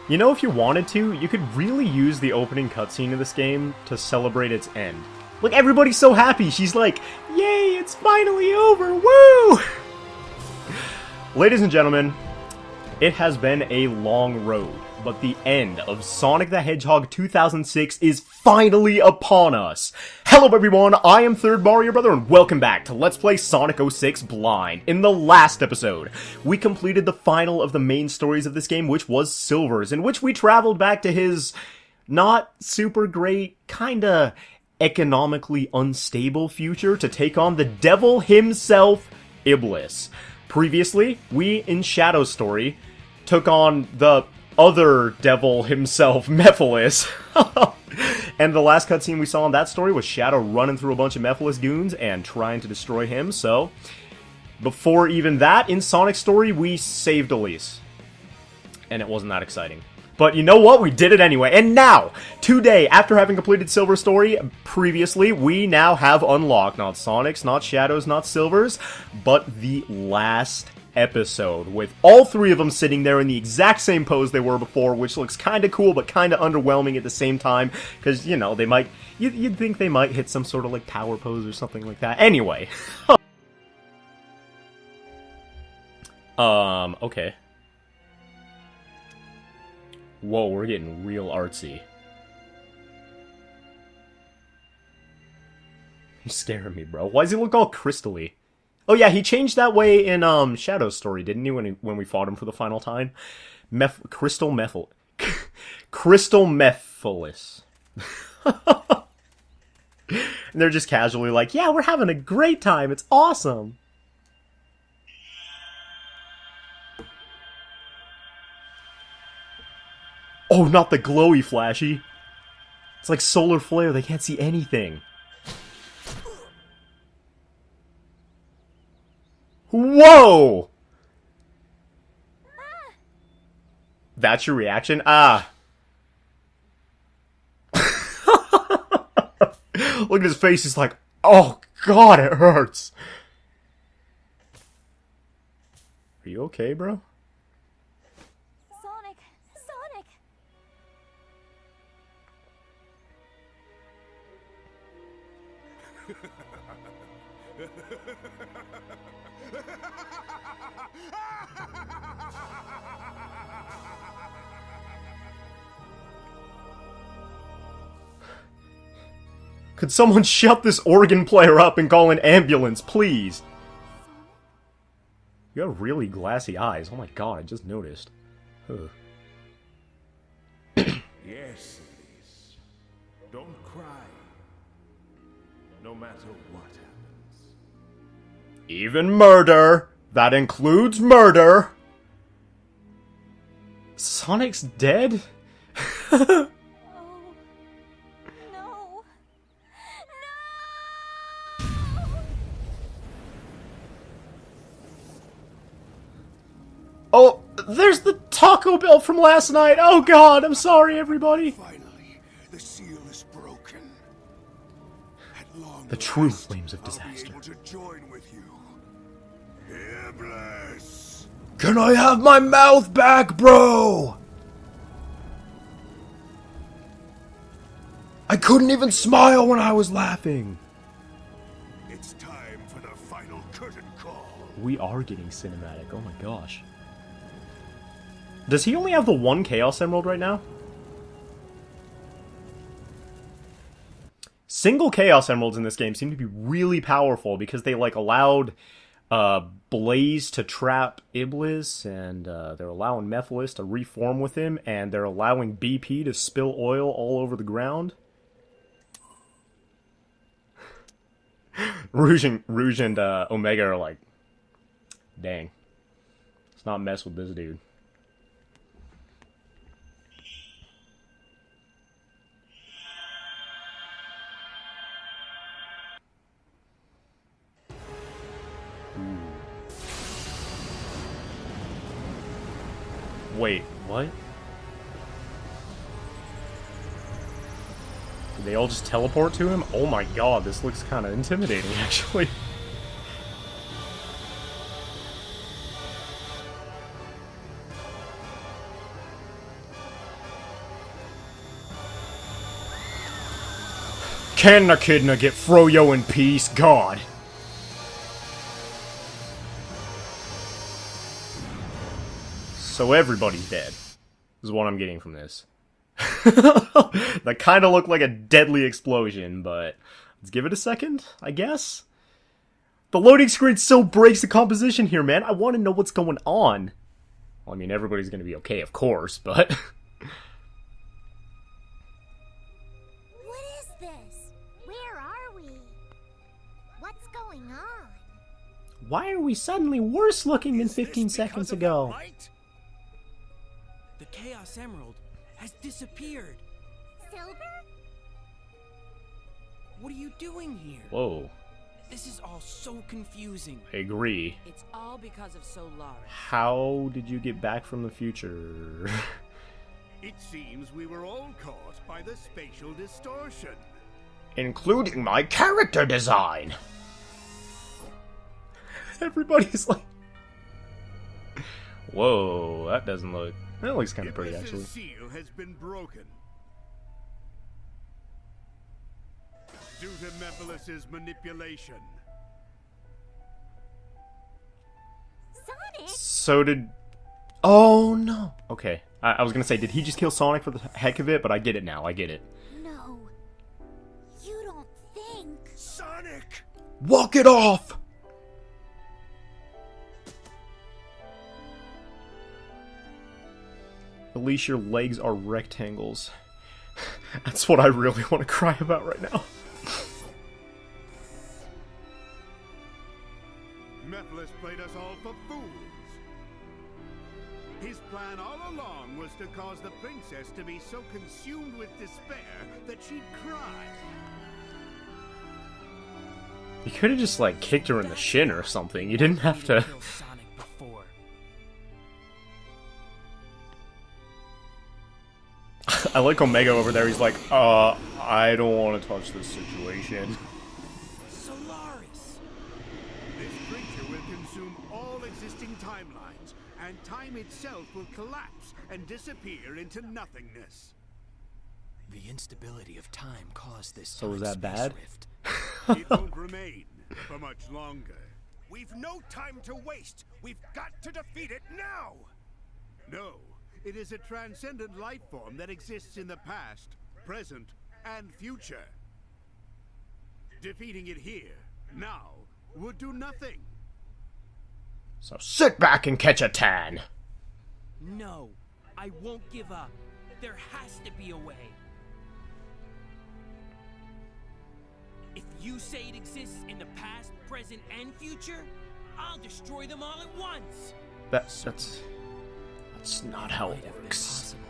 You know, if you wanted to, you could really use the opening cutscene of this game to celebrate its end. Like, everybody's so happy. She's like, yay, it's finally over, woo! Ladies and gentlemen, it has been a long road, but the end of Sonic the Hedgehog 2006 is finally upon us. Hello everyone, I am ThirdMarioBrother and welcome back to Let's Play Sonic 06 Blind. In the last episode, we completed the final of the main stories of this game, which was Silver's, in which we traveled back to his not super great, kinda economically unstable future to take on the devil himself, Iblis. Previously, we, in Shadow's story, took on the other devil himself, Mephiles. And the last cutscene we saw in that story was Shadow running through a bunch of Mephiles goons and trying to destroy him, so before even that, in Sonic's story, we saved Elise. And it wasn't that exciting. But you know what? We did it anyway. And now, today, after having completed Silver's story previously, we now have unlocked not Sonic's, not Shadow's, not Silver's, but the last episode, with all three of them sitting there in the exact same pose they were before, which looks kind of cool, but kind of underwhelming at the same time, because, you know, they might, you'd think they might hit some sort of, like, power pose or something like that. Anyway. Okay. Whoa, we're getting real artsy. You're scaring me, bro. Why does he look all crystally? Oh yeah, he changed that way in Shadow's story, didn't he? When we fought him for the final time, Crystal Mephiles. And they're just casually like, "Yeah, we're having a great time. It's awesome." Oh, not the glowy flashy. It's like solar flare, they can't see anything. Whoa! That's your reaction? Ah. Look at his face, he's like, oh god, it hurts. Are you okay, bro? Could someone shut this organ player up and call an ambulance, please? You have really glassy eyes. Oh my god, I just noticed. Ugh. Yes, Elise. Don't cry. No matter what happens. Even murder. That includes murder. Sonic's dead? No. Oh, there's the Taco Bell from last night. Oh god, I'm sorry, everybody. Finally, the seal is broken. At long The true last, flames of I'll be disaster. able to join with you. Iblis. Can I have my mouth back, bro? I couldn't even smile when I was laughing. It's time for the final curtain call. We are getting cinematic. Oh my gosh. Does he only have the one Chaos Emerald right now? Single Chaos Emeralds in this game seem to be really powerful because they, like, allowed Blaze to trap Iblis, and they're allowing Mephiles to reform with him, and they're allowing BP to spill oil all over the ground. Rouge and Omega are like, dang, let's not mess with this dude. Wait, what? Did they all just teleport to him? Oh my god, this looks kind of intimidating, actually. Can the kidna get Froyo in peace? God. So everybody's dead, is what I'm getting from this. That kind of looked like a deadly explosion, but let's give it a second, I guess. The loading screen still breaks the composition here, man. I want to know what's going on. Well, I mean, everybody's going to be okay, of course, but... What is this? Where are we? What's going on? Why are we suddenly worse looking than 15 seconds ago? The Chaos Emerald has disappeared. Silver? What are you doing here? Whoa. This is all so confusing. I agree. It's all because of Solaris. How did you get back from the future? It seems we were all caught by the spatial distortion. Including my character design! Everybody's like... Whoa, that doesn't look... That looks kind of pretty, actually. Iblis's seal has been broken. Due to Mephiles' manipulation. Sonic? So did... Oh, no. Okay. I was gonna say, did he just kill Sonic for the heck of it? But I get it now, I get it. No. You don't think... Sonic! Walk it off! At least your legs are rectangles. That's what I really want to cry about right now. Mephiles played us all for fools. His plan all along was to cause the princess to be so consumed with despair that she'd cry. You could have just, like, kicked her in the shin or something. You didn't have to... Kill Sonic before. I like Omega over there. He's like, I don't want to touch this situation. Solaris! This creature will consume all existing timelines, and time itself will collapse and disappear into nothingness. The instability of time caused this So was time that bad? rift. It won't remain for much longer. We've no time to waste. We've got to defeat it now. No, it is a transcendent life form that exists in the past, present, and future. Defeating it here, now, would do nothing. So sit back and catch a tan. No, I won't give up. There has to be a way. If you say it exists in the past, present, and future, I'll destroy them all at once. That's not how it Might have been works. possible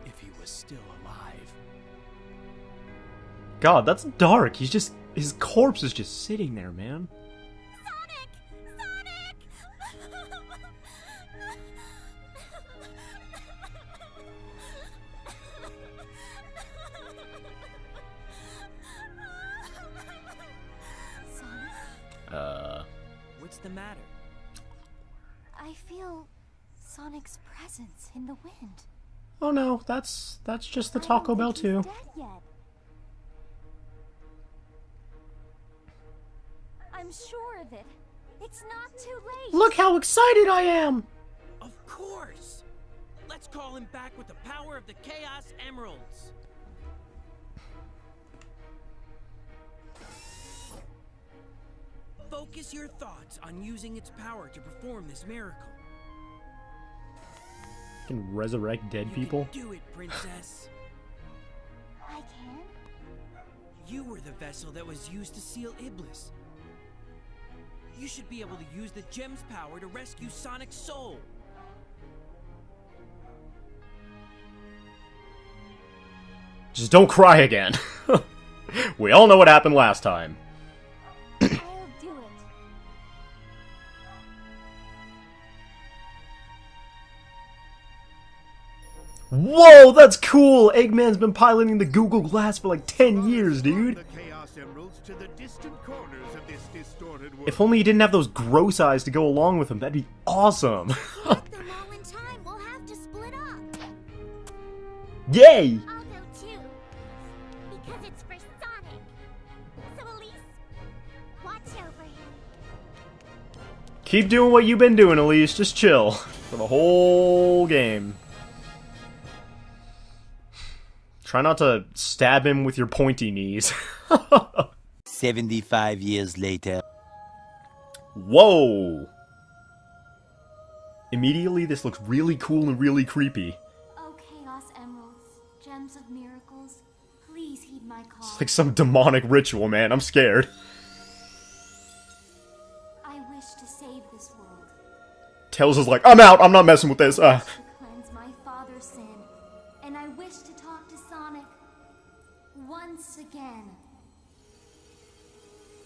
if he was still alive. God, that's dark. His corpse is just sitting there, man. Sonic! Sonic? What's the matter? I feel Sonic's presence in the wind. Oh no, that's just the I don't Taco Bell think too. he's dead yet. I'm sure of it. It's not too late. Look how excited I am! Of course! Let's call him back with the power of the Chaos Emeralds. Focus your thoughts on using its power to perform this miracle. Can resurrect dead You people? can do it, princess. I can? You were the vessel that was used to seal Iblis. You should be able to use the gem's power to rescue Sonic's soul. Just don't cry again. We all know what happened last time. I'll do it. Whoa, that's cool! Eggman's been piloting the Google Glass for like 10 years, dude. The Chaos Emeralds to the distant corners of this distorted world. If only he didn't have those gross eyes to go along with him, that'd be awesome. Get them all in time. We'll have to split up. Yay! I'll go too. Because it's for Sonic. Keep doing what you've been doing, Elise. Just chill. For the whole game. Try not to stab him with your pointy knees. 75 years later. Whoa! Immediately, this looks really cool and really creepy. Oh, Chaos Emeralds, Gems of Miracles, please heed my call. It's like some demonic ritual, man. I'm scared. I wish to save this world. Tails is like, I'm out! I'm not messing with this! To cleanse my father's sin. And I wish to talk to Sonic once again.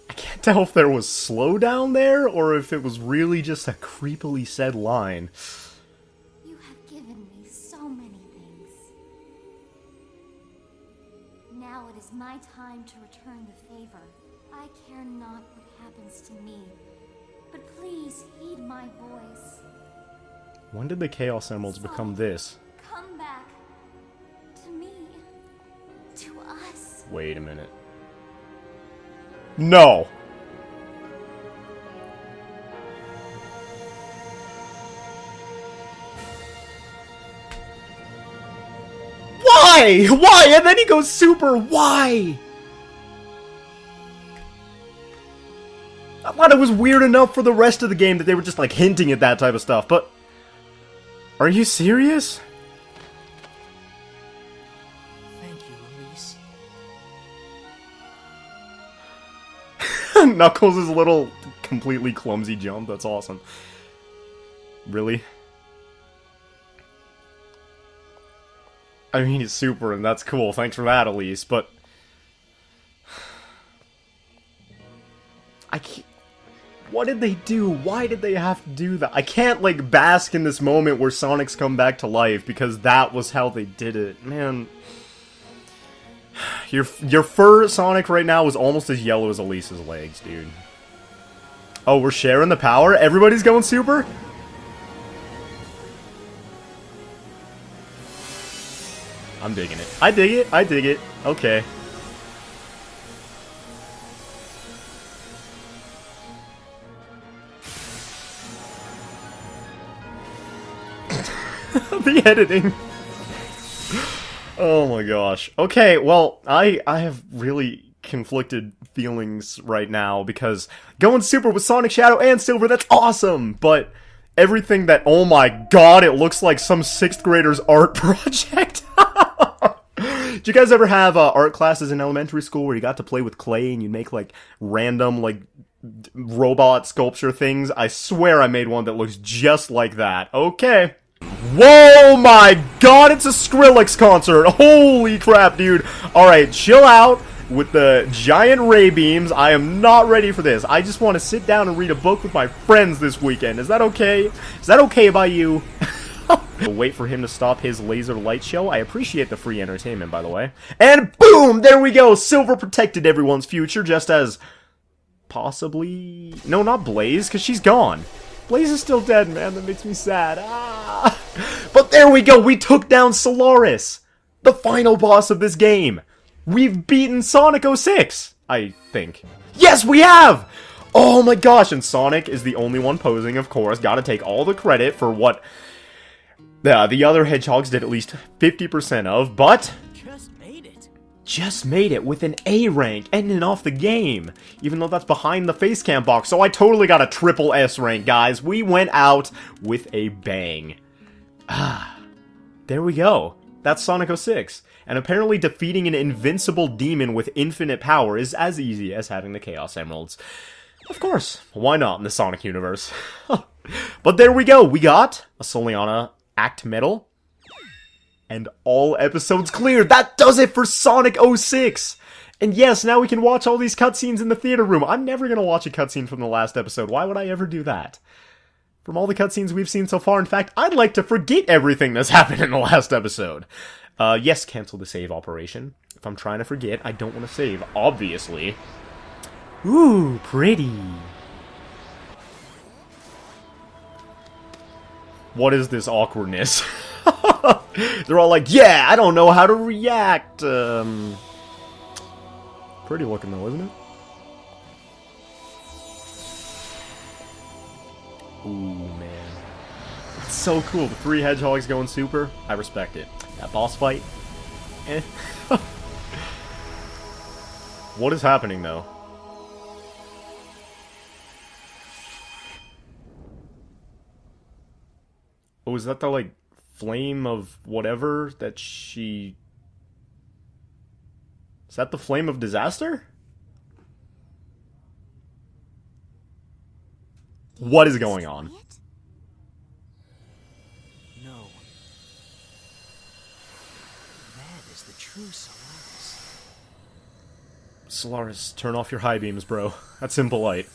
I can't tell if there was slowdown there, or if it was really just a creepily said line. You have given me so many things. Now it is my time to return the favor. I care not what happens to me, but please heed my voice. When did the Chaos Emeralds become this? Come back to me, to us. Wait a minute. No! Why? Why? And then he goes super. Why? I thought it was weird enough for the rest of the game that they were just like hinting at that type of stuff, but... Are you serious? Thank you, Elise. Knuckles' little completely clumsy jump, that's awesome. Really? I mean, he's super, and that's cool. Thanks for that, Elise, but... I can't... What did they do? Why did they have to do that? I can't, like, bask in this moment where Sonic's come back to life, because that was how they did it. Man... Your fur, Sonic, right now is almost as yellow as Elise's legs, dude. Oh, we're sharing the power? Everybody's going super? I'm digging it. I dig it. I dig it. Okay. The editing. Oh my gosh. Okay, well, I have really conflicted feelings right now because going super with Sonic, Shadow, and Silver, that's awesome! But everything that, oh my god, it looks like some 6th grader's art project. Did you guys ever have art classes in elementary school where you got to play with clay and you make like random like robot sculpture things? I swear I made one that looks just like that. Okay. Whoa my god, it's a Skrillex concert! Holy crap, dude! Alright, chill out with the giant ray beams. I am not ready for this. I just want to sit down and read a book with my friends this weekend. Is that okay? Is that okay by you? We'll wait for him to stop his laser light show. I appreciate the free entertainment, by the way. And boom! There we go! Silver protected everyone's future, just as... possibly... No, not Blaze, because she's gone. Blaze is still dead, man. That makes me sad. Ah. But there we go. We took down Solaris, the final boss of this game. We've beaten Sonic 06, I think. Yes, we have! Oh my gosh, and Sonic is the only one posing, of course. Gotta take all the credit for what the other hedgehogs did at least 50% of, but... Just made it with an A rank, ending off the game, even though that's behind the face cam box, so I totally got a triple S rank, guys. We went out with a bang. Ah, there we go. That's Sonic 06, and apparently defeating an invincible demon with infinite power is as easy as having the Chaos Emeralds. Of course, why not in the Sonic universe? But there we go, we got a Soliana Act Medal. And all episodes cleared. That does it for Sonic 06! And yes, now we can watch all these cutscenes in the theater room. I'm never gonna watch a cutscene from the last episode. Why would I ever do that? From all the cutscenes we've seen so far, in fact, I'd like to forget everything that's happened in the last episode. Yes, cancel the save operation. If I'm trying to forget, I don't want to save, obviously. Ooh, pretty. What is this awkwardness? They're all like, yeah, I don't know how to react. Pretty looking though, isn't it? Ooh, man. It's so cool. The 3 hedgehogs going super. I respect it. That boss fight. Eh. What is happening, though? Oh, is that the, like, flame of whatever that she... Is that the flame of disaster? What is going on? No. That is the true Solaris. Solaris, turn off your high beams, bro. That's impolite.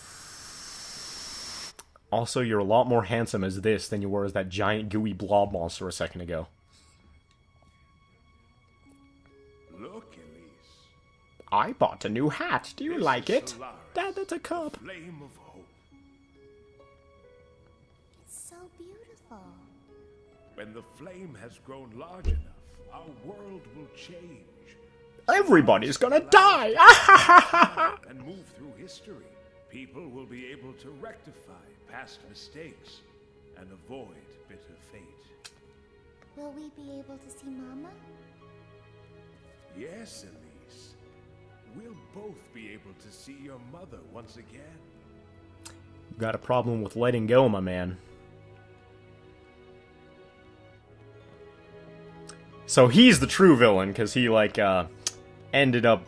Also, you're a lot more handsome as this than you were as that giant gooey blob monster a second ago. Look, Elise. I bought a new hat. Do you This like is it? Solaris, Dad, that's a cup. Flame of hope. It's so beautiful. When the flame has grown large enough, our world will change Everybody's gonna die! and move through history. People will be able to rectify past mistakes and avoid bitter fate. Will we be able to see Mama? Yes, Elise. We'll both be able to see your mother once again. Got a problem with letting go, my man. So he's the true villain, because he, like, ended up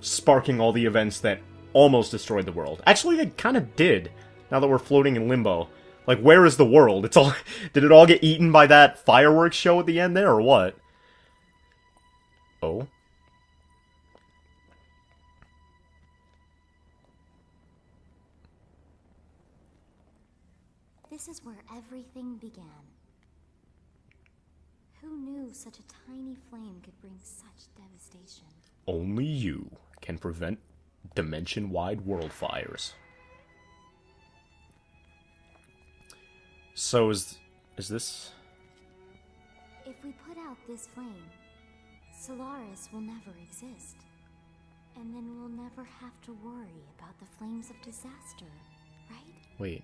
sparking all the events that almost destroyed the world. Actually, they kind of did, now that we're floating in limbo. Like, where is the world? It's all... Did it all get eaten by that fireworks show at the end there, or what? Oh? This is where everything began. Who knew such a tiny flame could bring such devastation? Only you can prevent dimension-wide world fires. So is this... If we put out this flame, Solaris will never exist. And then we'll never have to worry about the flames of disaster, right? Wait.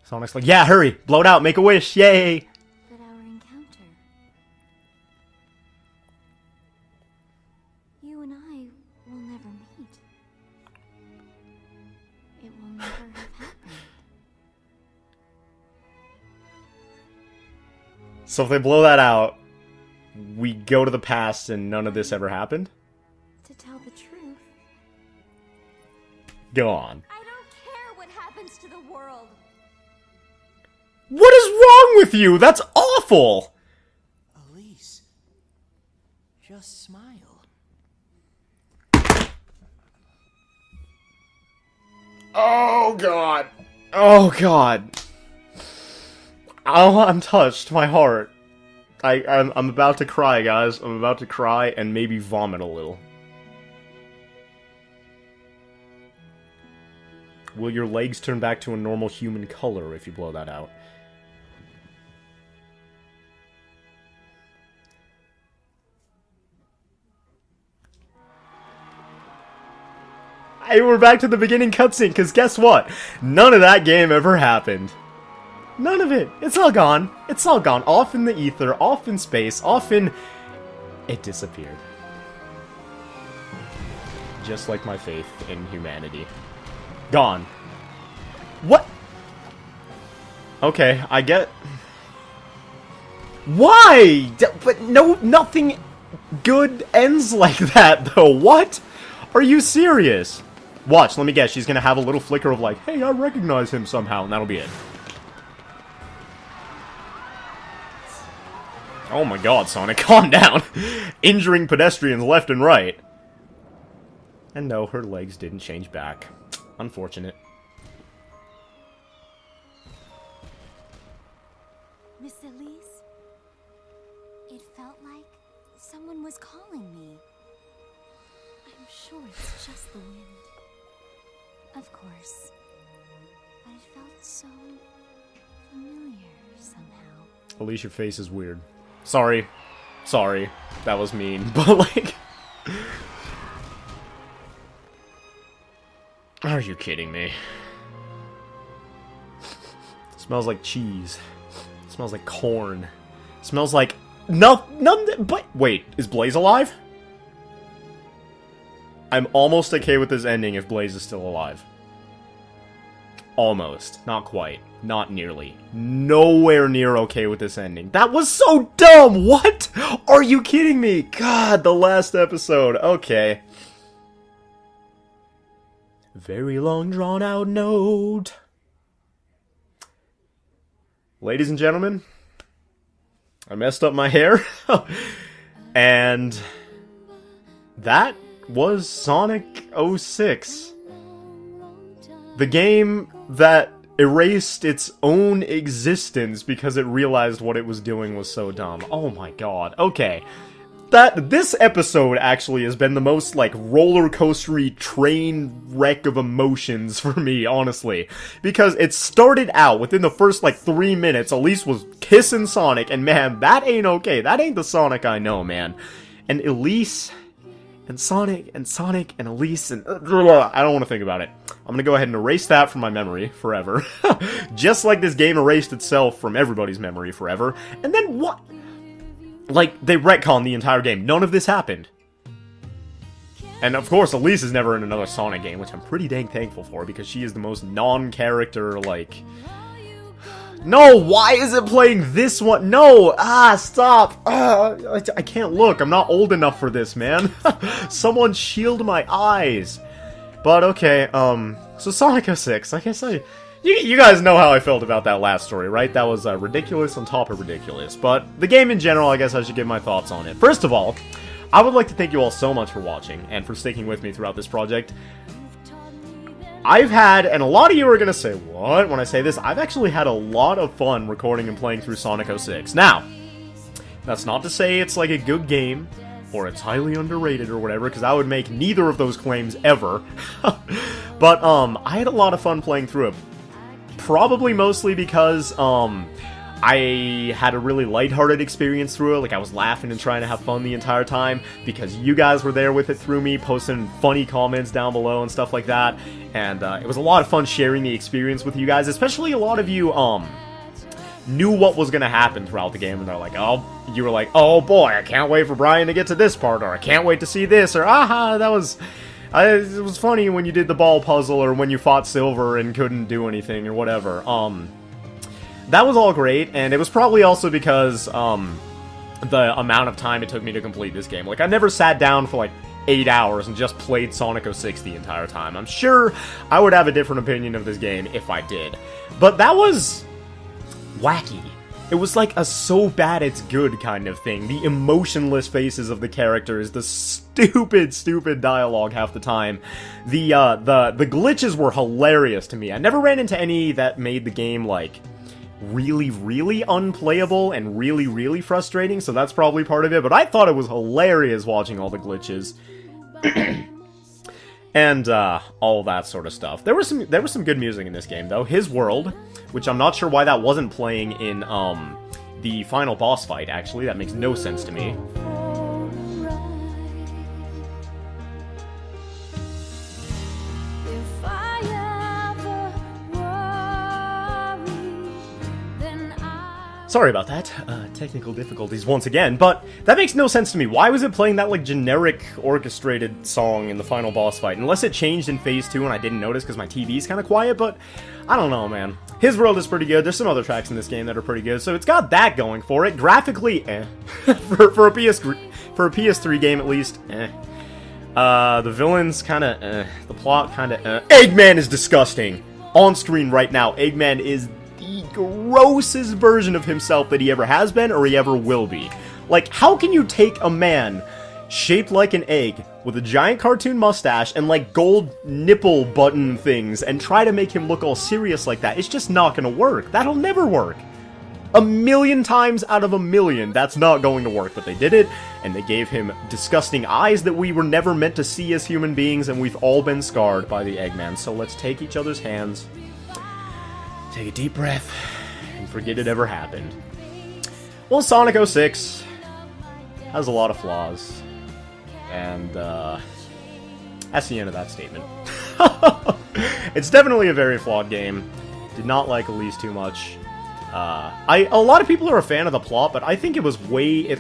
Sonic's like, yeah, hurry! Blow it out, make a wish, yay! But our encounter... You and I will never meet. It will never have happened. So if they blow that out, we go to the past and none of this ever happened? To tell the truth, Go on. I don't care what happens to the world. What is wrong with you? That's awful! Elise, just smile. Oh god. Oh god. Oh, I'm touched. My heart. I'm about to cry, guys. I'm about to cry and maybe vomit a little. Will your legs turn back to a normal human color if you blow that out? Hey, we're back to the beginning cutscene, because guess what? None of that game ever happened. None of it. It's all gone. It's all gone. Off in the ether, off in space, off in... It disappeared. Just like my faith in humanity. Gone. What? Okay, I get... Why? But no, nothing good ends like that, though. What? Are you serious? Watch, let me guess. She's gonna have a little flicker of like, hey, I recognize him somehow, and that'll be it. Oh my god, Sonic, calm down. Injuring pedestrians left and right. And no, her legs didn't change back. Unfortunate. Miss Elise, it felt like someone was calling me. I'm sure it's just the wind. Of course. But it felt so familiar somehow. Elise, your face is weird. Sorry. Sorry. That was mean. But, like... I Are you kidding me? Smells like cheese. Smells like corn. Smells like... None... But... Wait, is Blaze alive? I'm almost okay with this ending if Blaze is still alive. Almost. Not quite. Not nearly. Nowhere near okay with this ending. That was so dumb! What? Are you kidding me? God, the last episode. Okay. Very long drawn out note. Ladies and gentlemen, I messed up my hair. And that was Sonic 06. The game that erased its own existence because it realized what it was doing was so dumb. Oh my god. Okay. This episode actually has been the most, like, roller coastery train wreck of emotions for me, honestly. Because it started out, within the first, like, 3 minutes, Elise was kissing Sonic, and man, that ain't okay. That ain't the Sonic I know, man. And Elise, and Sonic, and Elise, and... I don't want to think about it. I'm gonna go ahead and erase that from my memory forever. Just like this game erased itself from everybody's memory forever. And then what? Like, they retconned the entire game. None of this happened. And of course, Elise is never in another Sonic game, which I'm pretty dang thankful for, because she is the most non-character, like... No, why is it playing this one? No! Stop! I can't look. I'm not old enough for this, man. Someone shield my eyes. But, okay, so Sonic 06, I guess You guys know how I felt about that last story, right? That was ridiculous on top of ridiculous. But the game in general, I guess I should give my thoughts on it. First of all, I would like to thank you all so much for watching and for sticking with me throughout this project. I've had, and a lot of you are going to say, what? When I say this, I've actually had a lot of fun recording and playing through Sonic 06. Now, that's not to say it's like a good game, or it's highly underrated or whatever, because I would make neither of those claims ever. But, I had a lot of fun playing through it. Probably mostly because, I had a really lighthearted experience through it. Like, I was laughing and trying to have fun the entire time, because you guys were there with it through me, posting funny comments down below and stuff like that. And, it was a lot of fun sharing the experience with you guys, especially a lot of you, knew what was gonna happen throughout the game, and they're like, oh, you were like, oh boy, I can't wait for Brian to get to this part, or I can't wait to see this, or that was... it was funny when you did the ball puzzle, or when you fought Silver and couldn't do anything, or whatever. That was all great, and it was probably also because, the amount of time it took me to complete this game. Like, I never sat down for, like, 8 hours and just played Sonic 06 the entire time. I'm sure I would have a different opinion of this game if I did. But that was... wacky. It was like a so bad it's good kind of thing. The emotionless faces of the characters, the stupid dialogue half the time. The glitches were hilarious to me. I never ran into any that made the game, like, really unplayable and really frustrating, so that's probably part of it, but I thought it was hilarious watching all the glitches. And, all that sort of stuff. There was some good music in this game, though. His World, which I'm not sure why that wasn't playing in, the final boss fight, actually. That makes no sense to me. Sorry about that, technical difficulties once again, but that makes no sense to me. Why was it playing that, like, generic orchestrated song in the final boss fight? Unless it changed in Phase 2 and I didn't notice because my TV's kind of quiet, but I don't know, man. His World is pretty good. There's some other tracks in this game that are pretty good, so it's got that going for it. Graphically, for a PS3 game, at least, the villain's kind of, the plot kind of, Eggman is disgusting. On screen right now, Eggman is the grossest version of himself that he ever has been or he ever will be. Like, how can you take a man shaped like an egg with a giant cartoon mustache and, like, gold nipple button things and try to make him look all serious like that? It's just not gonna work. That'll never work. 1,000,000 times out of 1,000,000, that's not going to work, but they did it, and they gave him disgusting eyes that we were never meant to see as human beings, and we've all been scarred by the Eggman. So let's take each other's hands, take a deep breath, and forget it ever happened. Well, Sonic 06 has a lot of flaws, and that's the end of that statement. It's definitely a very flawed game. Did not like Elise too much. A lot of people are a fan of the plot, but I think it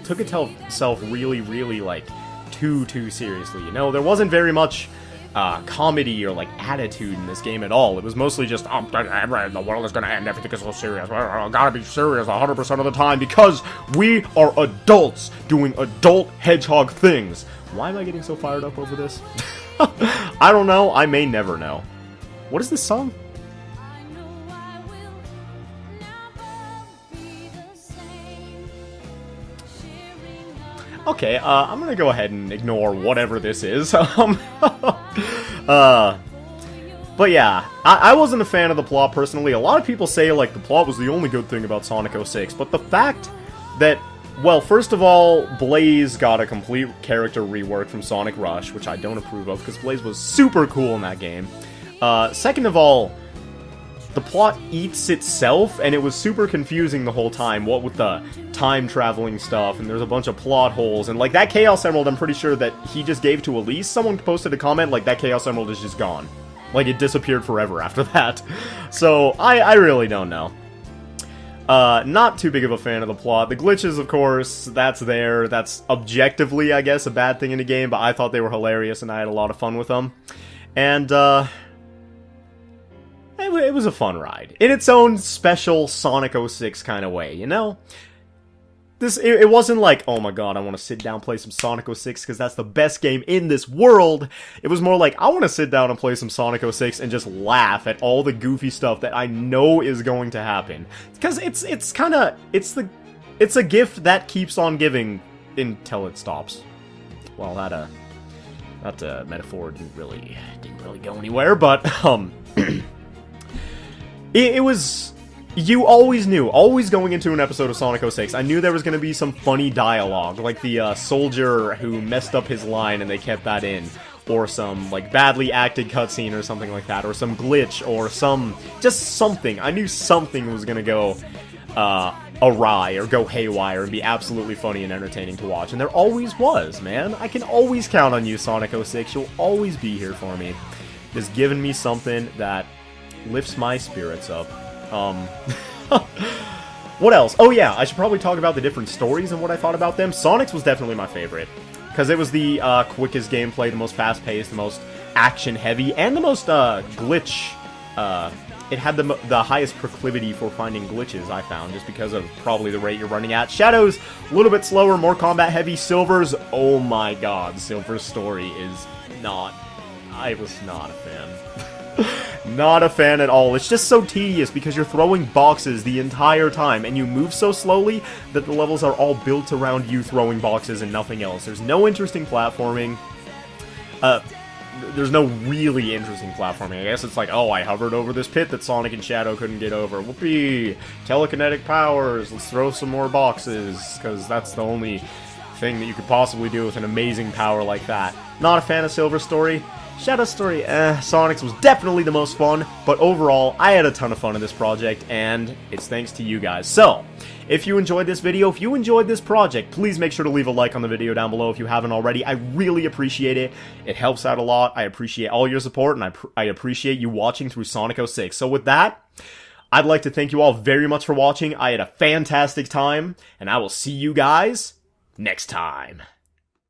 took itself really, really, like, too seriously, you know? There wasn't very much, comedy or, like, attitude in this game at all. It was mostly just, the world is gonna end, everything is so serious, gotta be serious 100% of the time, because we are adults doing adult hedgehog things. Why am I getting so fired up over this? I don't know, I may never know. What is this song? Okay, I'm gonna go ahead and ignore whatever this is. But yeah, I wasn't a fan of the plot personally. A lot of people say, like, the plot was the only good thing about Sonic 06, but the fact that, well, first of all, Blaze got a complete character rework from Sonic Rush, which I don't approve of, because Blaze was super cool in that game. Second of all, the plot eats itself, and it was super confusing the whole time, what with the time-traveling stuff, and there's a bunch of plot holes, and, like, that Chaos Emerald, I'm pretty sure that he just gave to Elise. Someone posted a comment, like, that Chaos Emerald is just gone. Like, it disappeared forever after that. So, I really don't know. Not too big of a fan of the plot. The glitches, of course, that's there. That's objectively, I guess, a bad thing in the game, but I thought they were hilarious, and I had a lot of fun with them. And, it was a fun ride. In its own special Sonic 06 kind of way, you know? It wasn't like, oh my god, I want to sit down and play some Sonic 06 because that's the best game in this world. It was more like, I want to sit down and play some Sonic 06 and just laugh at all the goofy stuff that I know is going to happen. Because it's a gift that keeps on giving until it stops. Well, that metaphor didn't really go anywhere, but, it was... You always knew, always going into an episode of Sonic 06, I knew there was going to be some funny dialogue, like the soldier who messed up his line and they kept that in, or some, like, badly acted cutscene or something like that, or some glitch, or just something. I knew something was going to go awry, or go haywire, and be absolutely funny and entertaining to watch, and there always was, man. I can always count on you, Sonic 06, you'll always be here for me. Just giving me something that lifts my spirits up. What else? Oh yeah, I should probably talk about the different stories and what I thought about them. Sonic's was definitely my favorite, because it was the quickest gameplay, the most fast-paced, the most action-heavy, and the most glitch. It had the highest proclivity for finding glitches, I found, just because of probably the rate you're running at. Shadow's a little bit slower, more combat-heavy. Silver's, oh my god, Silver's story is not... I was not a fan. Not a fan at all. It's just so tedious because you're throwing boxes the entire time and you move so slowly that the levels are all built around you throwing boxes and nothing else. There's no interesting platforming. There's no really interesting platforming. I guess it's like, oh, I hovered over this pit that Sonic and Shadow couldn't get over. Whoopee! Telekinetic powers. Let's throw some more boxes, because that's the only thing that you could possibly do with an amazing power like that. Not a fan of Silver's story. Shadow's story, Sonic's was definitely the most fun, but overall, I had a ton of fun in this project, and it's thanks to you guys. So, if you enjoyed this video, if you enjoyed this project, please make sure to leave a like on the video down below if you haven't already. I really appreciate it. It helps out a lot. I appreciate all your support, and I appreciate you watching through Sonic 06. So with that, I'd like to thank you all very much for watching. I had a fantastic time, and I will see you guys next time.